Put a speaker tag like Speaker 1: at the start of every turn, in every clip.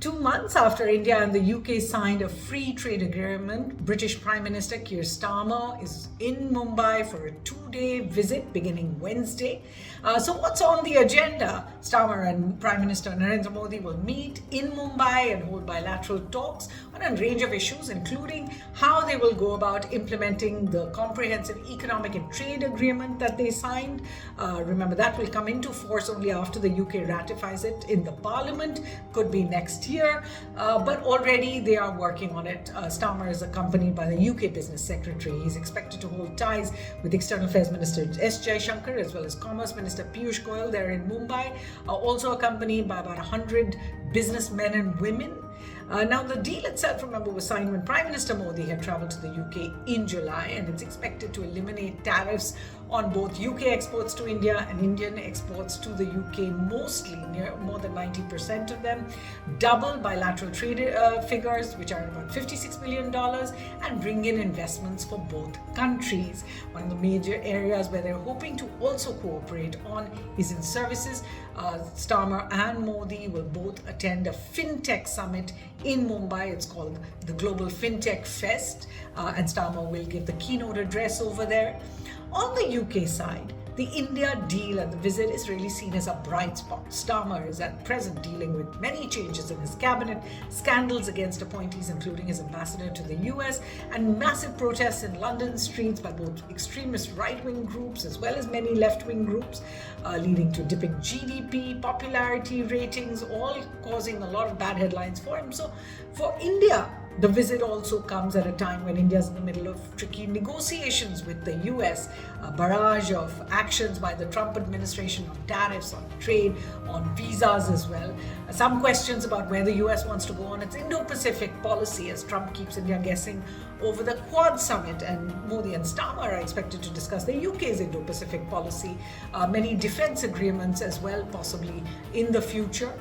Speaker 1: 2 months after India and the UK signed a free trade agreement, British Prime Minister Keir Starmer is in Mumbai for a 2-day visit beginning Wednesday. So what's on the agenda? Starmer and Prime Minister Narendra Modi will meet in Mumbai and hold bilateral talks on a range of issues, including how they will go about implementing the comprehensive economic and trade agreement that they signed. Remember, that will come into force only after the UK ratifies it in the Parliament, could be next year, but already they are working on it. Starmer is accompanied by the UK Business Secretary. He's expected to hold ties with External Affairs Minister S. Jaishankar as well as Commerce Minister Piyush Goyal there in Mumbai, also accompanied by about 100 businessmen and women. Now, the deal itself, remember, was signed when Prime Minister Modi had travelled to the UK in July, and it's expected to eliminate tariffs on both UK exports to India and Indian exports to the UK, mostly more than 90% of them, double bilateral trade figures, which are about $56 billion, and bring in investments for both countries. One of the major areas where they're hoping to also cooperate on is in services. Starmer and Modi will both attend a FinTech summit in Mumbai. It's called the Global FinTech Fest, and Starmer will give the keynote address over there. On the UK side, the India deal and the visit is really seen as a bright spot. Starmer is at present dealing with many changes in his cabinet, scandals against appointees, including his ambassador to the US, and massive protests in London streets by both extremist right-wing groups as well as many left-wing groups, leading to dipping GDP, popularity ratings, all causing a lot of bad headlines for him. So for India, the visit also comes at a time when India is in the middle of tricky negotiations with the US, a barrage of actions by the Trump administration on tariffs, on trade, on visas as well. Some questions about where the US wants to go on its Indo-Pacific policy as Trump keeps India guessing over the Quad summit, and Modi and Starmer are expected to discuss the UK's Indo-Pacific policy, many defense agreements as well, possibly in the future.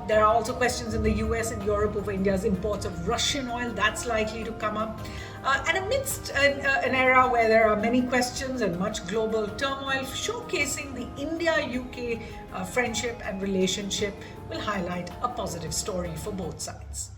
Speaker 1: There are also questions in the US and Europe over India's imports of Russian oil. That's likely to come up. And amidst an era where there are many questions and much global turmoil, showcasing the India-UK friendship and relationship will highlight a positive story for both sides.